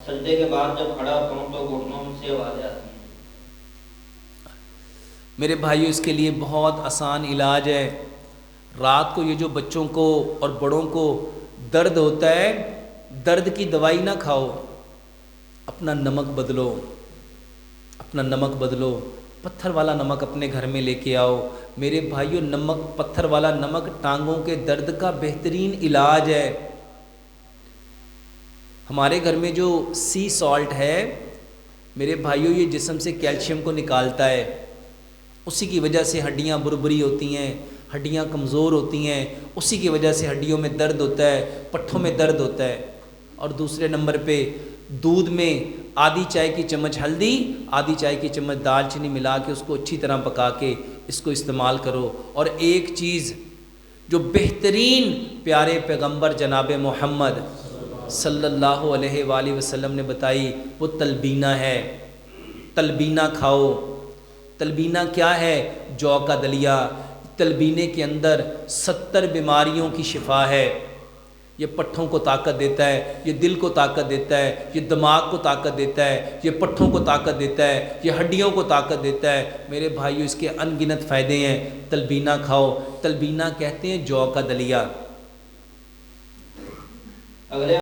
سجدے کے بعد جب کھڑا ہوتا ہوں تو گھٹنوں سے آوازیں آتی ہیں۔ میرے بھائیو اس کے لیے بہت آسان علاج ہے۔ رات کو یہ جو بچوں کو اور بڑوں کو درد ہوتا ہے، درد کی دوائی نہ کھاؤ، اپنا نمک بدلو، اپنا نمک بدلو، پتھر والا نمک اپنے گھر میں لے کے آؤ۔ میرے بھائیو نمک، پتھر والا نمک ٹانگوں کے درد کا بہترین علاج ہے۔ ہمارے گھر میں جو سی سالٹ ہے میرے بھائیو، یہ جسم سے کیلشیم کو نکالتا ہے، اسی کی وجہ سے ہڈیاں بربری ہوتی ہیں، ہڈیاں کمزور ہوتی ہیں، اسی کی وجہ سے ہڈیوں میں درد ہوتا ہے، پٹھوں میں درد ہوتا ہے۔ اور دوسرے نمبر پہ دودھ میں آدھی چائے کی چمچ ہلدی، آدھی چائے کی چمچ دال چینی ملا کے اس کو اچھی طرح پکا کے اس کو استعمال کرو۔ اور ایک چیز جو بہترین پیارے پیغمبر جناب محمد صلی اللہ علیہ وآلہ وسلم نے بتائی، وہ تلبینہ ہے۔ تلبینہ کھاؤ۔ تلبینہ کیا ہے؟ جو کا دلیا۔ تلبینے کے اندر 70 بیماریوں کی شفا ہے۔ یہ پٹھوں کو طاقت دیتا ہے، یہ دل کو طاقت دیتا ہے، یہ دماغ کو طاقت دیتا ہے، یہ پٹھوں کو طاقت دیتا ہے، یہ ہڈیوں کو طاقت دیتا ہے۔ میرے بھائیو اس کے ان گنت فائدے ہیں۔ تلبینہ کھاؤ۔ تلبینہ کہتے ہیں جو کا دلیا۔ اگلے